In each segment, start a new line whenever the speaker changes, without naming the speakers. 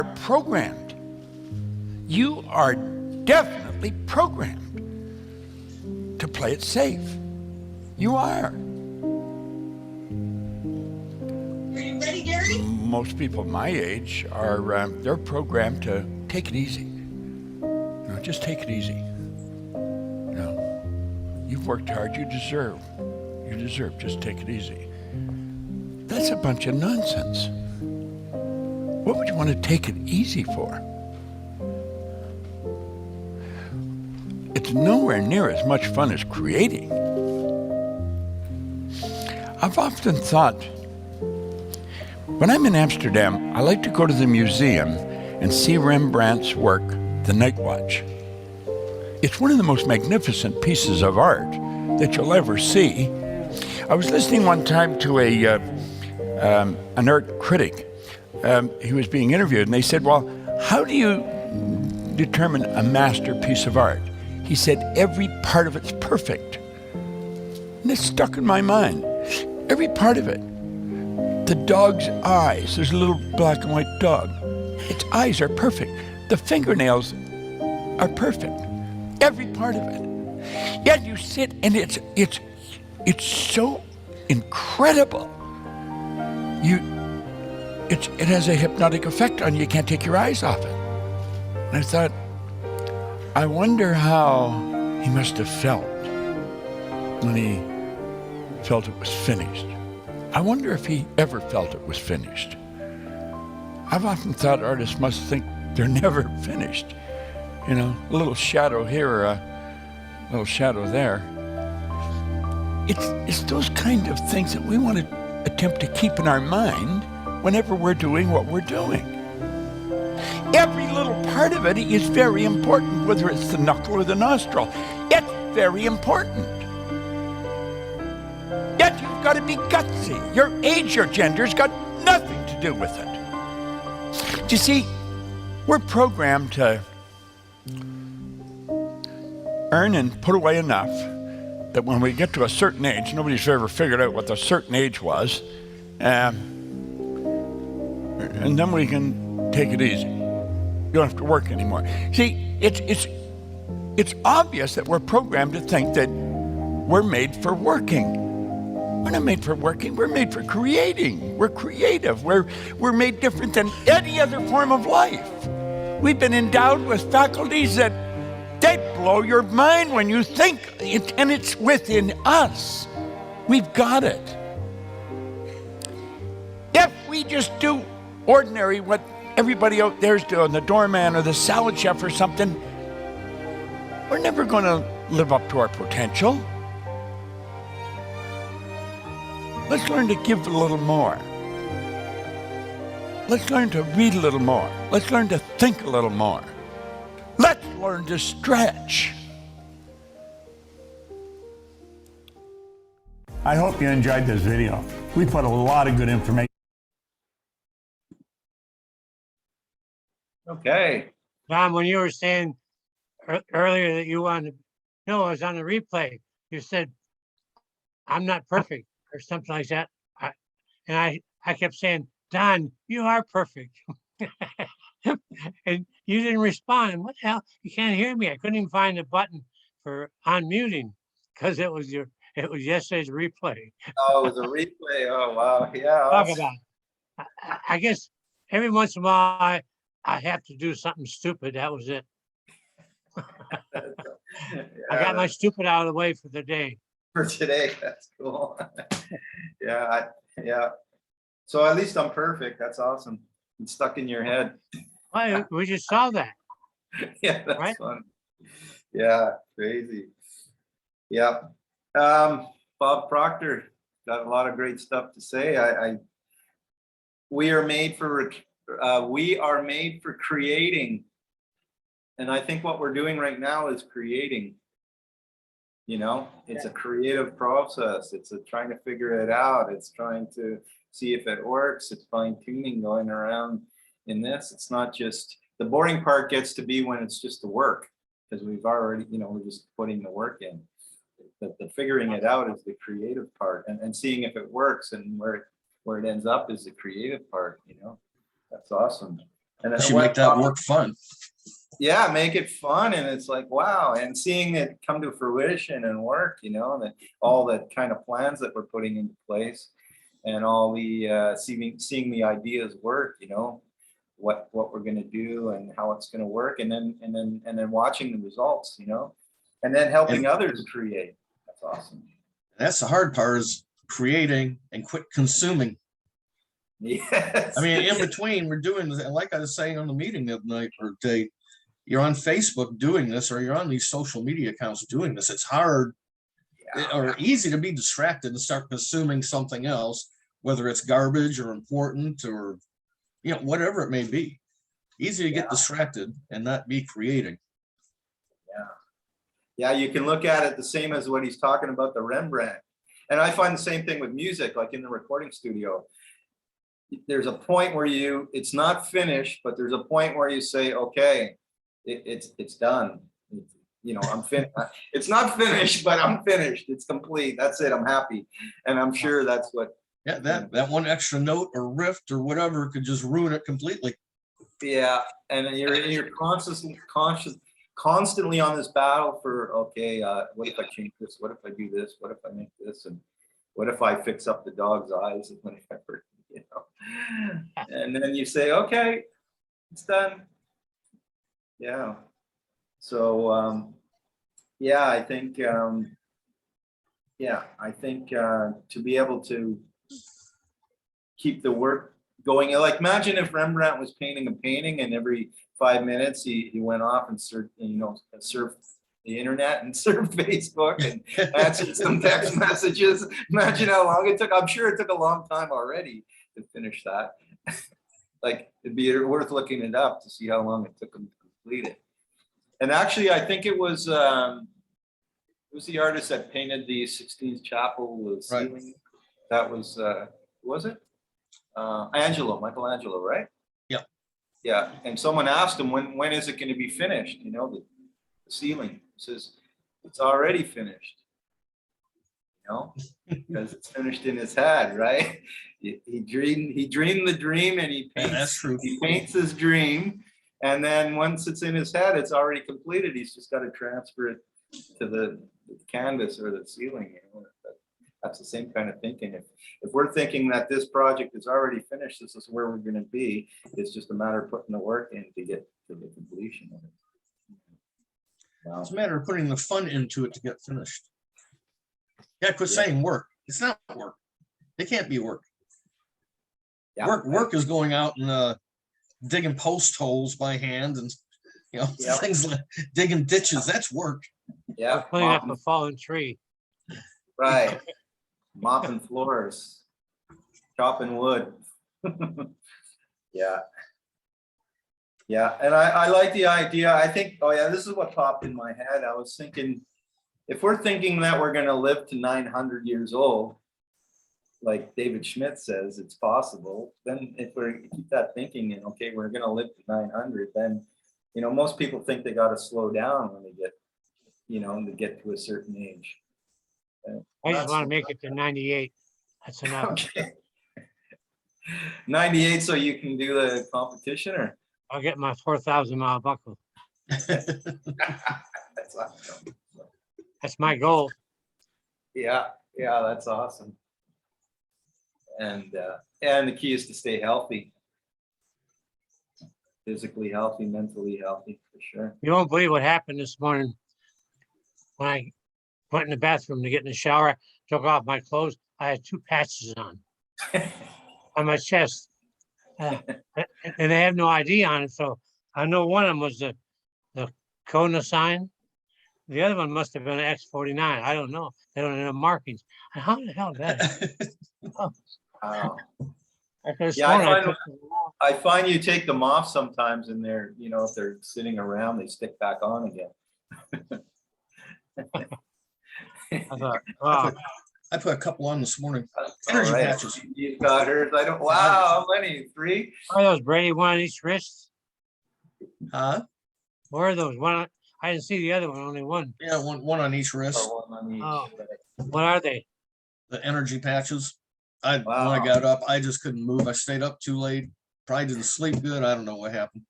programmed. You are definitely programmed to play it safe. You are.
Are you ready, Gary?
Most people my age are, they're programmed to take it easy. Just take it easy. You've worked hard, you deserve, just take it easy. That's a bunch of nonsense. What would you want to take it easy for? It's nowhere near as much fun as creating. I've often thought, when I'm in Amsterdam, I like to go to the museum and see Rembrandt's work, The Night Watch. It's one of the most magnificent pieces of art that you'll ever see. I was listening one time to an art critic. He was being interviewed, and they said, well, how do you determine a masterpiece of art? He said, every part of it's perfect. And it stuck in my mind. Every part of it. The dog's eyes, there's a little black and white dog. Its eyes are perfect. The fingernails are perfect. Every part of it. Yet you sit and it's so incredible. It has a hypnotic effect on you. You can't take your eyes off it. And I thought, I wonder how he must have felt when he felt it was finished. I wonder if he ever felt it was finished. I've often thought artists must think they're never finished. A little shadow here or a little shadow there. It's those kind of things that we want to attempt to keep in our mind whenever we're doing what we're doing. Every little part of it is very important, whether it's the knuckle or the nostril. It's very important. Yet you've got to be gutsy. Your age, your gender's got nothing to do with it. Do you see, we're programmed to earn and put away enough that when we get to a certain age, nobody's ever figured out what the certain age was, and then we can take it easy. You don't have to work anymore. See, it's obvious that we're programmed to think that we're made for working. We're not made for working, we're made for creating. We're creative. We're made different than any other form of life. We've been endowed with faculties that they blow your mind when you think it, and it's within us. We've got it. If we just do ordinary what everybody out there's doing, the doorman or the salad chef or something, we're never going to live up to our potential. Let's learn to give a little more. Let's learn to read a little more. Let's learn to think a little more. Let's learn to stretch.
I hope you enjoyed this video. We put a lot of good information.
Okay.
Tom, when you were saying earlier that you wanted, no, it was on the replay. You said, I'm not perfect or something like that. I kept saying, Don, you are perfect. And you didn't respond. What the hell? You can't hear me. I couldn't even find the button for unmuting because it was yesterday's replay.
Oh, it was a replay. Oh, wow. Yeah.
Talk about it. I guess every once in a while I have to do something stupid. That was it.
Yeah,
I got my stupid out of the way for the day.
for today. That's cool. Yeah. Yeah. So at least I'm perfect. That's awesome. It's stuck in your head.
Well, we just saw that.
Yeah, that's
Right?
fun. Yeah, crazy. Yeah. Bob Proctor got a lot of great stuff to say. We are made for creating. And I think what we're doing right now is creating. It's a creative process. It's trying to figure it out. It's trying to see if it works. It's fine tuning going around in this. It's not just the boring part gets to be when it's just the work, because we've already, we're just putting the work in. The figuring it out is the creative part, and seeing if it works and where it ends up is the creative part. That's awesome. And
You should make that work fun.
Yeah, make it fun. And it's like, wow. And seeing it come to fruition and work, you know, and all the kind of plans that we're putting into place and all the seeing the ideas work, you know, what we're going to do and how it's going to work. And then watching the results, you know, and then helping others create. That's awesome.
That's the hard part, is creating and quit consuming.
Yes.
I mean, in between, we're doing this, and like I was saying on the meeting the other night or day, you're on Facebook doing this, or you're on these social media accounts doing this. It's hard or easy to be distracted and start consuming something else, whether it's garbage or important or, you know, whatever it may be. Easy to get distracted and not be creating.
Yeah, you can look at it the same as what he's talking about, the Rembrandt. And I find the same thing with music, like in the recording studio. There's a point where it's not finished, but there's a point where you say, okay, it's done. You know, I'm finished. It's not finished, but I'm finished. It's complete. That's it. I'm happy. And I'm sure that's what.
Yeah, that one extra note or riff or whatever could just ruin it completely.
Yeah, and you're constantly on this battle for, okay, what if I change this? What if I do this? What if I make this? And what if I fix up the dog's eyes? And whatever, you know. And then you say, okay, it's done. Yeah. So yeah, I think to be able to keep the work going, like imagine if Rembrandt was painting a painting and every 5 minutes he went off and surfed the internet and surfed Facebook and answered some text messages. Imagine how long it took. I'm sure it took a long time already to finish that. Like it'd be worth looking it up to see how long it took him to complete it. And actually, I think it was the artist that painted the 16th chapel ceiling. Right. That was it? Michelangelo, right?
Yeah.
Yeah. And someone asked him, when is it going to be finished? You know, the ceiling. He says, it's already finished. You know, because it's finished in his head, right? He dreamed the dream and he paints.
That's true.
He paints his dream. And then once it's in his head, it's already completed. He's just got to transfer it to the canvas or the ceiling. You know, that's the same kind of thinking. If we're thinking that this project is already finished, this is where we're going to be. It's just a matter of putting the work in to get to the completion of it. Wow.
It's a matter of putting the fun into it to get finished. Yeah, quit saying work. It's not work. It can't be work. Yeah. Work is going out and digging post holes by hand and things like digging ditches. That's work.
Yeah,
cleaning up a fallen tree.
Right. Mopping floors, chopping wood. Yeah. And I like the idea. I think, this is what popped in my head. I was thinking, if we're thinking that we're going to live to 900 years old, like David Schmidt says, it's possible. Then if we keep that thinking and okay, we're going to live to 900, then, most people think they got to slow down when they get, to get to a certain age.
I just want to make it to 98. That's enough.
Okay. 98, so you can do the competition, or?
I'll get my 4,000-mile buckle.
That's awesome.
That's my goal.
Yeah, that's awesome. And the key is to stay healthy, physically healthy, mentally healthy, for sure.
You won't believe what happened this morning when I went in the bathroom to get in the shower, took off my clothes. I had 2 patches on my chest, and they have no ID on it. So I know one of them was the Kona sign. The other one must have been an X49. I don't know. They don't have markings. How the hell did that?
Wow. I find you take them off sometimes, and they're, if they're sitting around, they stick back on again.
I thought, wow.
I put a couple on this morning.
Energy patches. You've got hers. I don't. Wow, how many? 3?
Are those, Brady? One on each wrist?
Huh?
Where are those? One. I didn't see the other one. Only one.
Yeah, one on each wrist.
Oh, one on each.
Oh. What are they?
The energy patches. When I got up, I just couldn't move. I stayed up too late, probably didn't sleep good. I don't know what happened.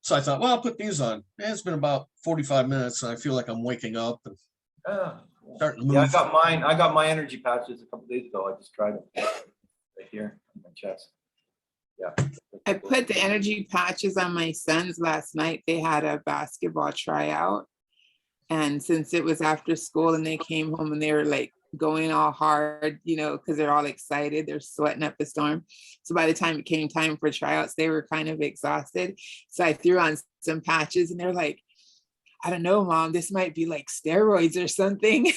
So I thought, well, I'll put these on. Yeah, it's been about 45 minutes and I feel like I'm waking up and starting to
Yeah,
move.
I got my energy patches a couple days ago. I just tried them right here on my chest. Yeah.
I put the energy patches on my sons last night. They had a basketball tryout. And since it was after school and they came home and they were like going all hard, you know, because they're all excited, they're sweating up a storm. So by the time it came time for tryouts, they were kind of exhausted. So I threw on some patches and they're like, I don't know, Mom, this might be like steroids or something.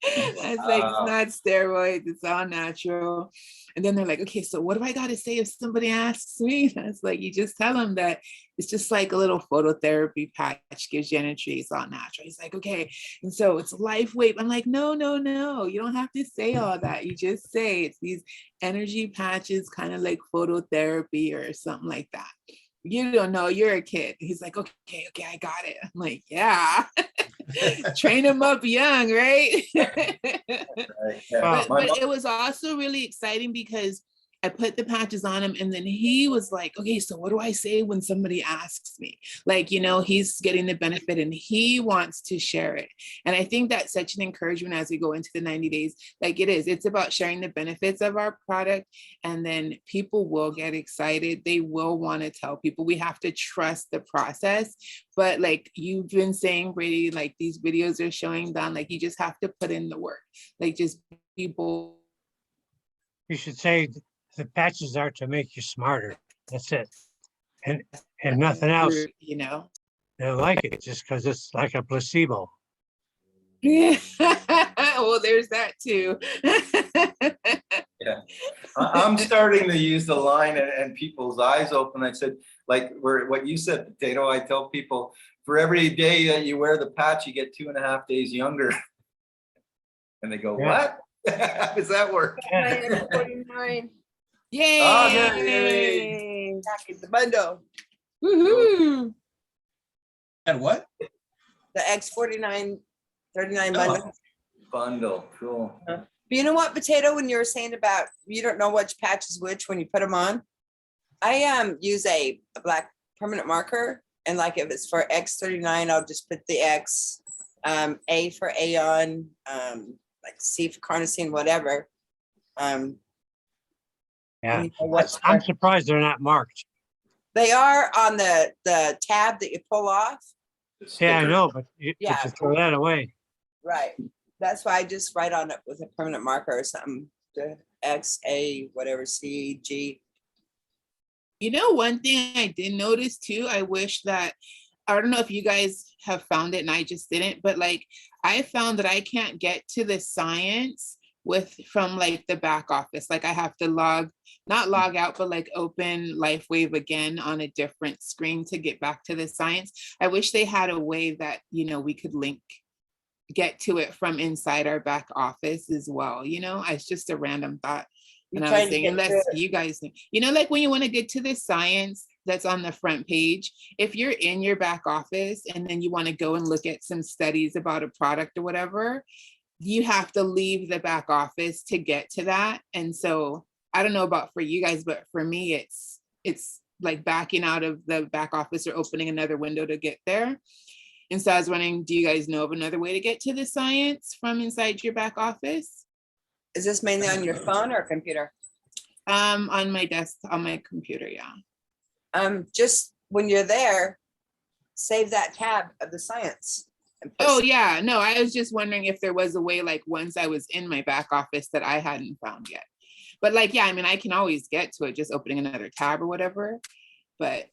I was like, it's not steroids, it's all natural. And then they're like, okay, so what do I got to say if somebody asks me? I was like, you just tell them that it's just like a little phototherapy patch, gives you energy, it's all natural. He's like, okay, and so it's life weight. I'm like, no, you don't have to say all that. You just say it's these energy patches, kind of like phototherapy or something like that. You don't know, you're a kid. He's like, okay, I got it. I'm like, yeah. Train them up young, right? But it was also really exciting because I put the patches on him and then he was like, okay, so what do I say when somebody asks me? Like, you know, he's getting the benefit and he wants to share it. And I think that's such an encouragement as we go into the 90 days. Like it's about sharing the benefits of our product. And then people will get excited. They will want to tell people. We have to trust the process. But like you've been saying, Brady, like these videos are showing down, like you just have to put in the work. Like just people.
You should say the patches are to make you smarter. That's it. And nothing else.
You know.
They like it just because it's like a placebo.
Yeah. Well, there's that too.
Yeah, I'm starting to use the line and people's eyes open. I said, like what you said, Potato, I tell people for every day that you wear the patch, you get 2.5 days younger. And they go, what? How does that work?
I am 49.
Yay!
Oh, yay.
Back in the bundle.
Woohoo!
And what?
The X49, 39
Oh.
bundle.
Bundle, cool.
But you know what, Potato, when you were saying about you don't know which patch is which when you put them on, I use a black permanent marker, and like if it's for X39, I'll just put the X, A for Aeon, like C for carnosine, whatever.
Yeah,
you know what's
I'm surprised they're not marked.
they are on the tab that you pull off.
Yeah, I know, but you
Yeah.
should throw that away.
Right. That's why I just write on it with a permanent marker or something. The X, A, whatever, C, G.
You know, one thing I did notice too, I wish that, I don't know if you guys have found it and I just didn't, but like I found that I can't get to the science from like the back office. Like I have to not log out, but like open LifeWave again on a different screen to get back to the science. I wish they had a way that, you know, we could get to it from inside our back office as well. You know, it's just a random thought. And I was saying, unless you guys, you know, like when you want to get to the science that's on the front page, if you're in your back office and then you want to go and look at some studies about a product or whatever, you have to leave the back office to get to that. And so I don't know about for you guys, but for me, it's like backing out of the back office or opening another window to get there. And so I was wondering, do you guys know of another way to get to the science from inside your back office?
Is this mainly on your phone or computer?
On my desk, on my computer, yeah.
Just when you're there, save that tab of the science.
Oh yeah, no, I was just wondering if there was a way, like once I was in my back office that I hadn't found yet. But like, yeah, I mean, I can always get to it just opening another tab or whatever. But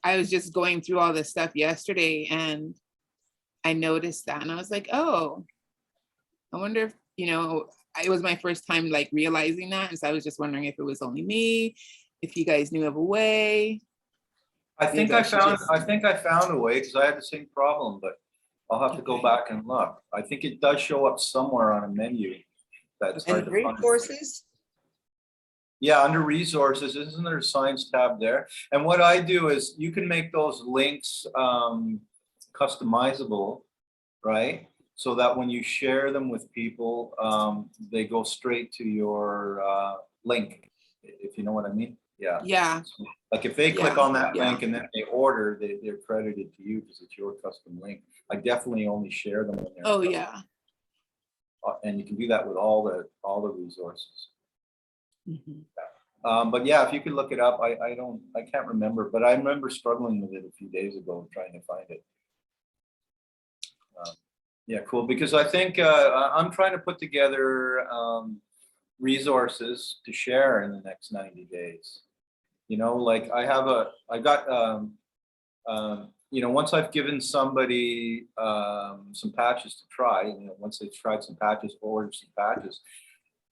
I was just going through all this stuff yesterday and I noticed that and I was like, oh, I wonder if, you know, it was my first time like realizing that. And so I was just wondering if it was only me, if you guys knew of a way.
I think I found a way because I had the same problem, but I'll have to go back and look. I think it does show up somewhere on a menu. That's hard
And
to find.
resources?
Yeah, under resources, isn't there a science tab there? And what I do is you can make those links customizable, right? So that when you share them with people, they go straight to your link. if you know what I mean. Yeah.
Yeah.
Like if they click
Yeah,
on that
yeah.
link and then they order, they're credited to you because it's your custom link. I definitely only share them when they're
Oh,
custom.
yeah.
And you can do that with all the resources.
Mhm.
But yeah, if you could look it up, I can't remember, but I remember struggling with it a few days ago trying to find it. Yeah, cool. Because I think I'm trying to put together resources to share in the next 90 days. You know, like I got, you know, once I've given somebody some patches to try, you know, once they've tried some patches, ordered some patches,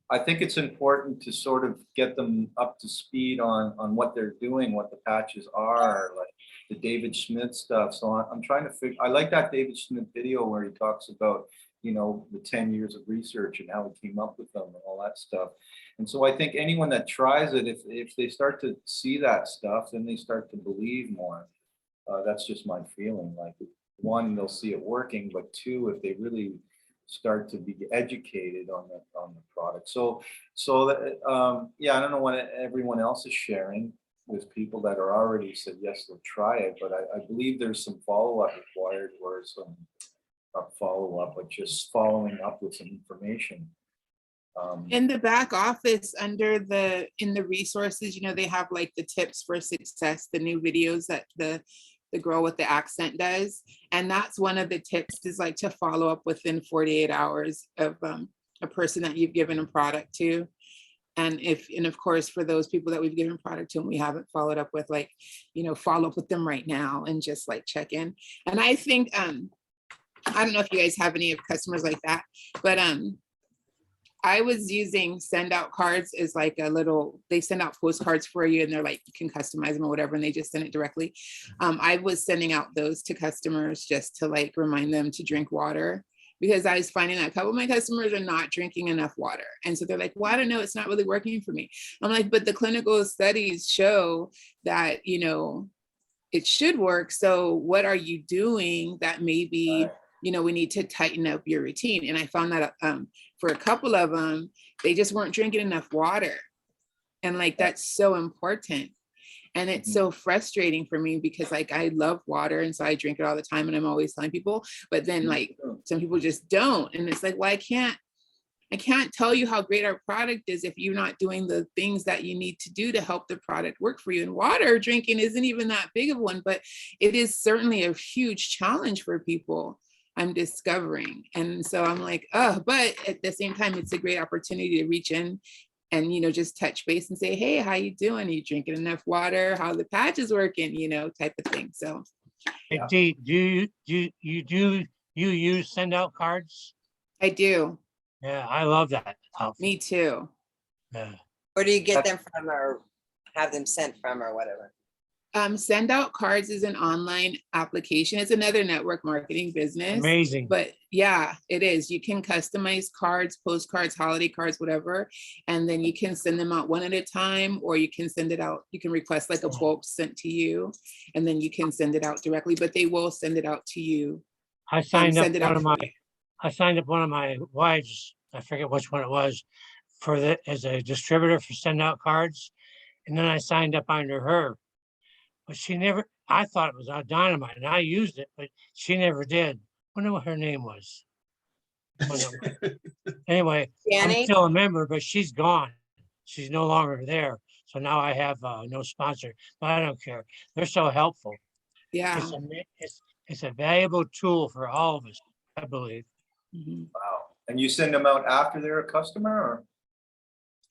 I think it's important to sort of get them up to speed on what they're doing, what the patches are, like the David Schmidt stuff. So I'm trying to figure, I like that David Schmidt video where he talks about, you know, the 10 years of research and how he came up with them and all that stuff. And so I think anyone that tries it, if they start to see that stuff, then they start to believe more. That's just my feeling. Like, one, they'll see it working, but two, if they really start to be educated on the product. So that, yeah, I don't know what everyone else is sharing with people that are already said yes, they'll try it, but I believe there's some follow-up required, or some not follow-up, but just following up with some information.
In the back office, in the resources, you know, they have like the tips for success, the new videos that the girl with the accent does. And that's one of the tips, is like to follow up within 48 hours of a person that you've given a product to. And of course, for those people that we've given product to and we haven't followed up with, like, you know, follow up with them right now and just like check in. And I think, I don't know if you guys have any of customers like that, but I was using send out cards as like they send out postcards for you and they're like, you can customize them or whatever, and they just send it directly. I was sending out those to customers just to like remind them to drink water, because I was finding that a couple of my customers are not drinking enough water. And so they're like, well, I don't know, it's not really working for me. I'm like, but the clinical studies show that, you know, it should work. So what are you doing that maybe, you know, we need to tighten up your routine? And I found that for a couple of them, they just weren't drinking enough water. And like, that's so important. And it's so frustrating for me because like, I love water. And so I drink it all the time and I'm always telling people, but then like some people just don't. And it's like, well, I can't tell you how great our product is if you're not doing the things that you need to do to help the product work for you. And water drinking isn't even that big of one, but it is certainly a huge challenge for people, I'm discovering. And so I'm like, oh, but at the same time, it's a great opportunity to reach in and, you know, just touch base and say, hey, how you doing? Are you drinking enough water? How the patch is working, you know, type of thing. So.
Hey, Dee, do you use send out cards?
I do.
Yeah, I love that.
Me too.
Yeah.
Where do you get them from, or have them sent from, or whatever?
Send Out Cards is an online application. It's another network marketing business.
Amazing.
But yeah, it is. You can customize cards, postcards, holiday cards, whatever. And then you can send them out one at a time, or you can send it out. You can request like a bulk sent to you, and then you can send it out directly, but they will send it out to you.
I signed up one of my wives, I forget which one it was, as a distributor for send out cards. And then I signed up under her. But I thought it was Dynamite, and I used it, but she never did. I wonder what her name was. Anyway,
Dyahnee?
I'm still a member, but she's gone. She's no longer there. So now I have no sponsor, but I don't care. They're so helpful.
Yeah.
It's a valuable tool for all of us, I believe.
Mm-hmm.
Wow. And you send them out after they're a customer, or?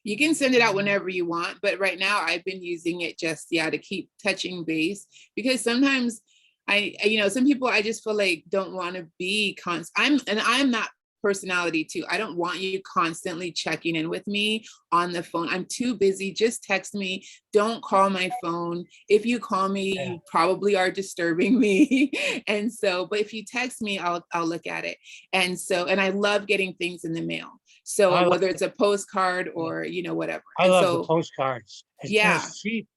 You can send it out whenever you want, but right now I've been using it just, to keep touching base, because sometimes some people I just feel like don't want to be I'm that personality too. I don't want you constantly checking in with me on the phone. I'm too busy. Just text me. Don't call my phone. If you call me, you probably are disturbing me. And so, but if you text me, I'll look at it. And so, and I love getting things in the mail. So whether it's a postcard or, whatever.
I love the postcards. It's cheap.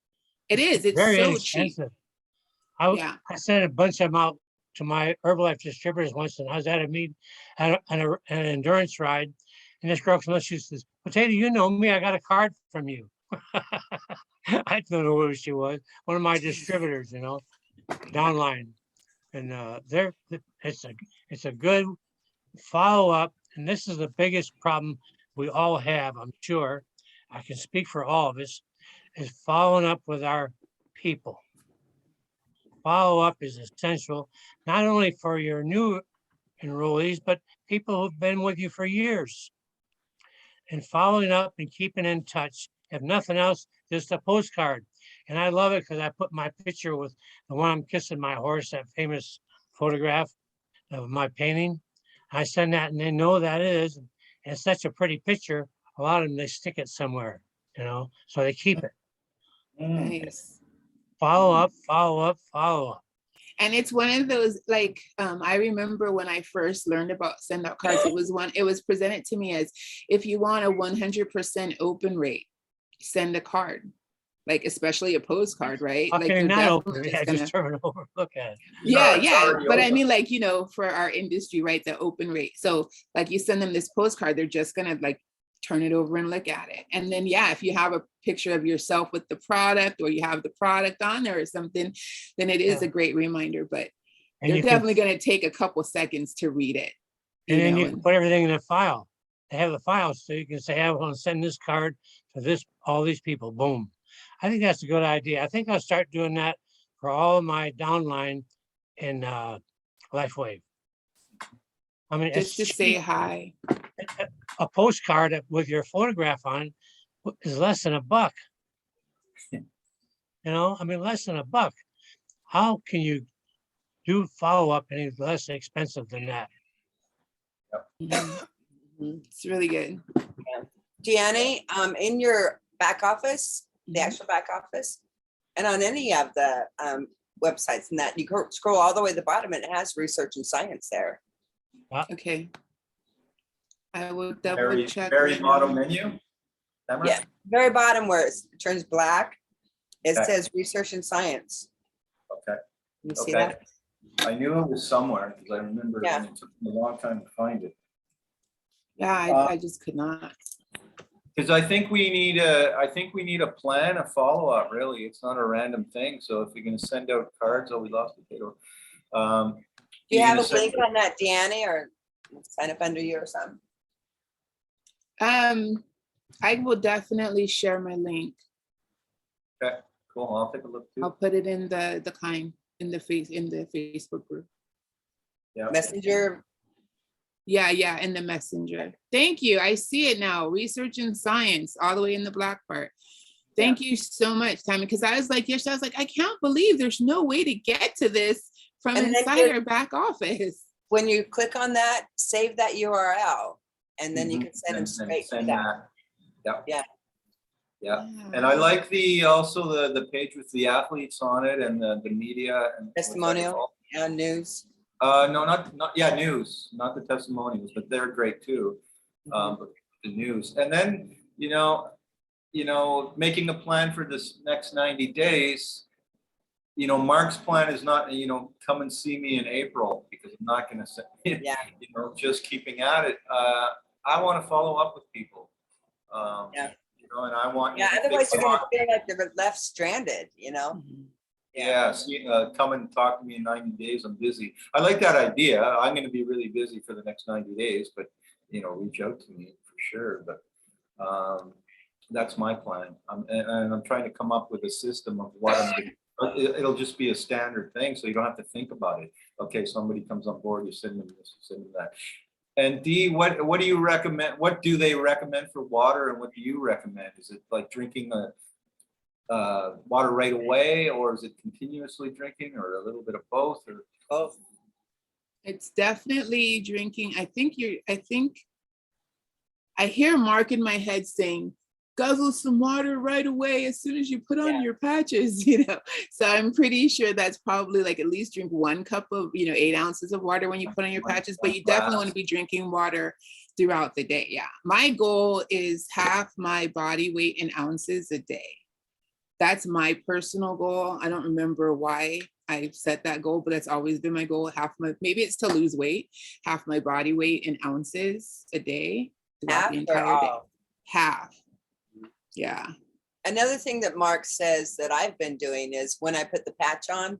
It is. It's
very
so
inexpensive.
cheap.
I sent a bunch of them out to my Herbalife distributors once, and I was at a meet at an endurance ride, and this girl comes up, she says, "Potato, you know me, I got a card from you." I don't know who she was. One of my distributors, downline. And it's a good follow-up. And this is the biggest problem we all have, I'm sure. I can speak for all of us, is following up with our people. Follow-up is essential, not only for your new enrollees, but people who've been with you for years. And following up and keeping in touch, if nothing else, just a postcard. And I love it because I put my picture with the one I'm kissing my horse, that famous photograph of my painting. I send that and they know that is. And it's such a pretty picture. A lot of them, they stick it somewhere, so they keep it.
Nice.
Follow up, follow up, follow up.
And it's one of those, like, I remember when I first learned about send out cards, it was presented to me as, if you want a 100% open rate, send a card, like, especially a postcard, right? Like,
Okay,
they're
not open.
definitely
I
gonna-
just turn it over, look at it.
Yeah,
It's
yeah.
already
But I
open.
mean, like, for our industry, right, the open rate. So like you send them this postcard, they're just gonna like turn it over and look at it. And then, yeah, if you have a picture of yourself with the product, or you have the product on there or something, then it is
Yeah.
a great reminder. But
And
they're
you can,
definitely gonna take a couple seconds to read it.
and then you
and-
can put everything in a file. They have the files, so you can say, I want to send this card to all these people, boom. I think that's a good idea. I think I'll start doing that for all of my downline in LifeWave. I mean,
just to
it's
say
cheap.
hi.
A postcard with your photograph on is less than $1. I mean, less than $1. How can you do follow-up any less expensive than that?
Mhm. It's really good.
Dyahnee, in your back office, the
Mhm.
actual back office, and on any of the websites and that, you scroll all the way to the bottom and it has research and science there.
Okay. I will double
Very,
check.
very
right
bottom
now.
menu. Tamara?
Yeah, very bottom where it turns black, it
Okay.
says research and science.
Okay,
You see
okay.
that?
I knew it was somewhere because I remember it,
Yeah.
and it took me a long time to find it.
Yeah, I just could not.
Because I think we need a plan, a follow-up, really. It's not a random thing. So if we're gonna send out cards, we lost the potato.
Do you
you're
have
gonna
a
send-
link on that, Dyahnee, or sign up under you or something?
I will definitely share my link.
Okay, cool. I'll take a look
I'll
too.
put it in the in the Facebook group.
Yeah.
Messenger,
Yeah, in the messenger. Thank you. I see it now. Research and science, all the way in the black part. Thank you so much, Tammy. Because I was like, yes, I was like, I can't believe there's no way to get to this from
And then
inside our back office.
when you click on that, save that URL, and then you can send them
And
straight to
send
that.
that.
Yeah.
Yeah. And I like also the page with the athletes on it and the media and what's that
Testimonial,
called?
news.
No, not news, not the testimonials, but they're great too. But the news, and then making a plan for this next 90 days. Mark's plan is not come and see me in April, because I'm not going to say
Yeah.
just keeping at it. I want to follow up with people.
Yeah.
And I want
Yeah,
you to
otherwise
think
you're gonna
about-
feel like they're left stranded,
Yes, come and talk to me in 90 days. I'm busy. I like that idea. I'm going to be really busy for the next 90 days, but reach out to me for sure. But that's my plan. And I'm trying to come up with a system of what I'm going to. It'll just be a standard thing, so you don't have to think about it. Okay, somebody comes on board, you send them this, you send them that. And Dee, what do you recommend? What do they recommend for water, and what do you recommend? Is it like drinking water right away, or is it continuously drinking, or a little bit of both, or
Both.
It's definitely drinking. I think I hear Mark in my head saying, guzzle some water right away as soon as you put on your patches, So I'm pretty sure that's probably like at least drink 1 cup of, 8 ounces of water when you put on your patches, but you definitely want to be drinking water throughout the day. Yeah. My goal is half my body weight in ounces a day. That's my personal goal. I don't remember why I set that goal, but that's always been my goal. Maybe it's to lose weight, half my body weight in ounces a day throughout the
Half or
entire day.
all?
Half. Yeah.
Another thing that Mark says that I've been doing is when I put the patch on,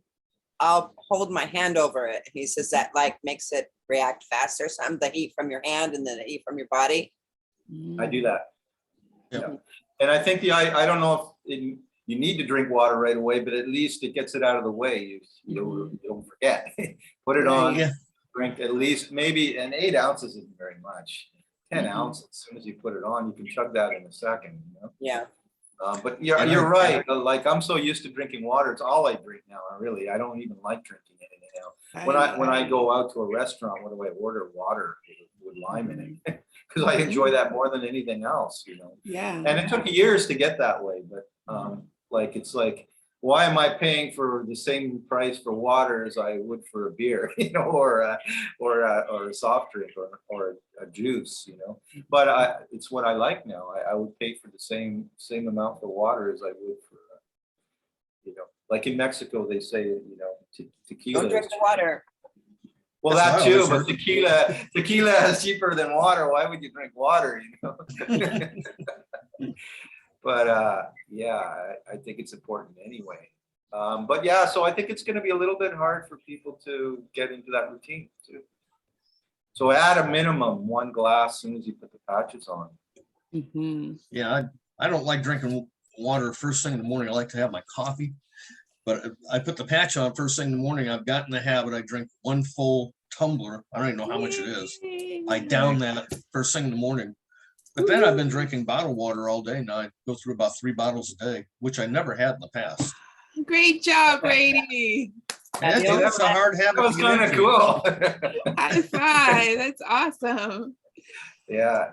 I'll hold my hand over it. He says that like makes it react faster. Some the heat from your hand and then the heat from your body.
I do that.
Yeah.
Yeah. And I think I don't know if you need to drink water right away, but at least it gets it out of the way. You don't forget. Put it on,
Yeah.
drink at least maybe, and 8 ounces isn't very much. 10 ounces, as soon as you put it on, you can chug that in a second, you know?
Yeah.
But you're right. Like I'm so used to drinking water, it's all I drink now. I don't even like drinking anything now. When I go out to a restaurant, what do I order? Water with lime in it, because I enjoy that more than anything else, you know.
Yeah.
And it took years to get that way, but like it's like, why am I paying for the same price for water as I would for a beer, you know, or a soft drink or a juice, you know? But it's what I like now. I would pay for the same amount for water as I would for, you know, like in Mexico they say, you know, tequila.
Don't drink the water.
Well,
That's
that
what I
too,
always
but tequila is cheaper than water. Why would you drink water, you know? But yeah, I think it's important anyway. But yeah, so I think it's going to be a little bit hard for people to get into that routine too. So at a minimum, 1 glass as soon as you put the patches on.
Yeah, I don't like drinking water first thing in the morning. I like to have my coffee. But I put the patch on first thing in the morning. I've gotten the habit. I drink 1 full tumbler. I don't even know how much it is. I down that first thing in the morning. But then I've been drinking bottled water all day now. I go through about 3 bottles a day, which I never had in the past.
Great job, Brady.
That's a hard habit.
That was kind of cool.
High five. That's awesome.
Yeah,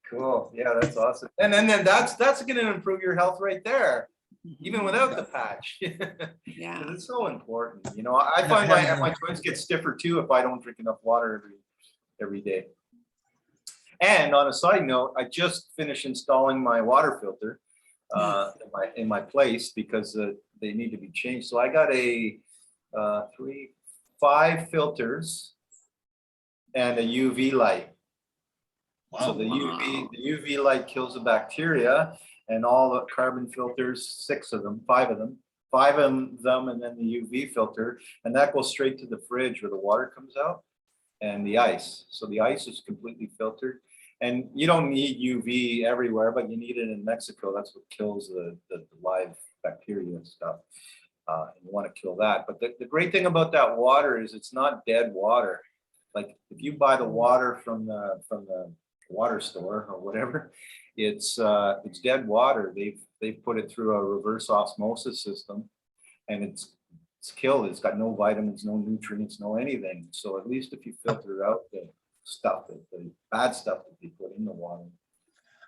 cool. Yeah, that's awesome. And then that's going to improve your health right there, even without the patch.
Yeah.
It's so important. You know, I find my joints get stiffer too if I don't drink enough water every day. And on a side note, I just finished installing my water filter in my place because they need to be changed. So I got a 5 filters and a UV light.
Wow.
So the UV light kills the bacteria, and all the carbon filters, 5 of them, and then the UV filter, and that goes straight to the fridge where the water comes out, and the ice. So the ice is completely filtered. And you don't need UV everywhere, but you need it in Mexico. That's what kills the live bacteria and stuff. And you want to kill that. But the great thing about that water is it's not dead water. Like if you buy the water from the water store or whatever, it's dead water. They've put it through a reverse osmosis system, and it's killed. It's got no vitamins, no nutrients, no anything. So at least if you filter out the bad stuff that they put in the water.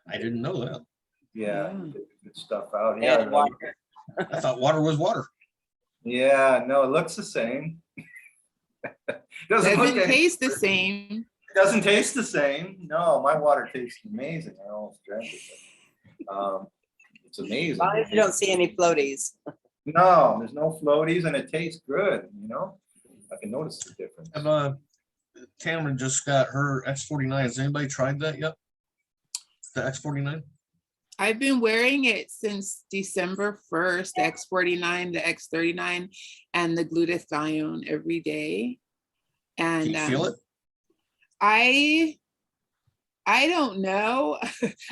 I didn't know that.
Yeah, get the good stuff out.
Dead
Yeah,
water.
I thought water was water.
yeah, no, it looks the same.
Doesn't
look
taste the same.
It doesn't taste the same. No, my water tastes amazing. I almost drank it. But, it's amazing.
As long as you don't see any floaties.
No, there's no floaties, and it tastes good. You know, I can notice the difference.
Tamara just got her X49. Has anybody tried that yet? The X49?
I've been wearing it since December 1st, the X49, the X39, and the glutathione every day. And
Can you feel it?
I don't know.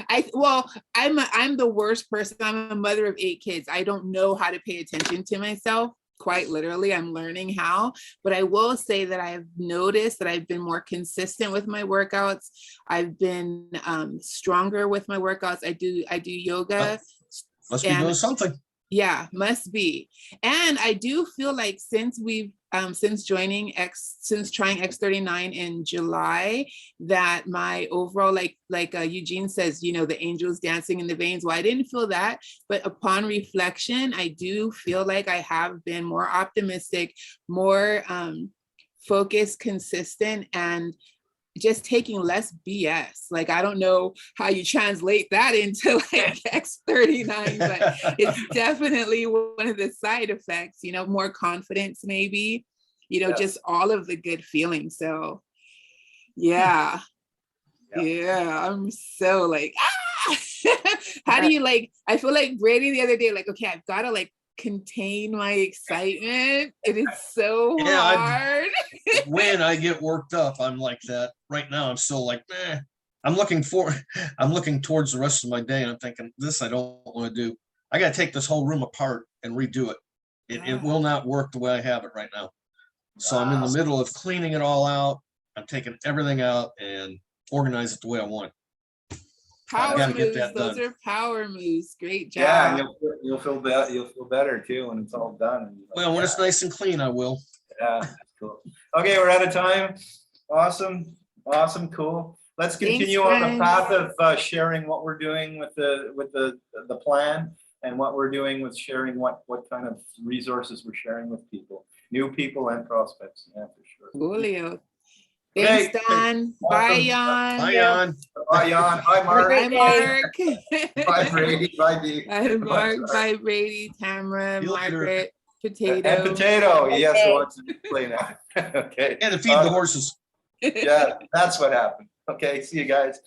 I'm the worst person. I'm a mother of 8 kids. I don't know how to pay attention to myself. Quite literally, I'm learning how, but I will say that I've noticed that I've been more consistent with my workouts. I've been stronger with my workouts. I do yoga.
Must be doing something.
Yeah, must be. And I do feel like since trying X39 in July, that my overall, like Eugene says, you know, the angels dancing in the veins. Well, I didn't feel that, but upon reflection, I do feel like I have been more optimistic, more focused, consistent, and just taking less BS. Like, I don't know how you translate that into like X39, but it's definitely one of the side effects, you know, more confidence, maybe, you know, just all of the good feelings. So yeah, I'm so like, How do you like, I feel like Brady the other day, like, okay, I've got to like contain my excitement. It is so
Yeah,
hard.
When I get worked up, I'm like that. Right now, I'm still like, I'm looking towards the rest of my day, and I'm thinking, this I don't want to do. I got to take this whole room apart and redo it. It will not work the way I have it right now. So I'm in the middle of cleaning it all out. I'm taking everything out and organize it the way I want.
Power
gotta get
moves.
that
Those
done.
are power moves. Great job.
Yeah, and you'll feel better. You'll feel better too when it's all done. And you're like,
Well, when it's nice and clean, I will.
yeah, that's cool. Okay, we're out of time. Awesome, cool. Let's
Thanks,
continue on the
friends.
path of sharing what we're doing with the plan and what we're doing with sharing what kind of resources we're sharing with people, new people and prospects. Yeah, for sure.
Coolio.
Okay,
Thanks, Don. Bye, Jan.
Bye, Jan.
Bye, Jan. Hi, Mark.
Bye, Mark.
Bye, Brady. Bye, Dee.
Bye, Mark. Bye, Brady, Tamara,
See you later.
Margaret,
And
Potato.
Potato. Yes,
Okay.
who wants to play now? Okay.
And to feed the horses.
Yeah, that's what happened. Okay, see you guys.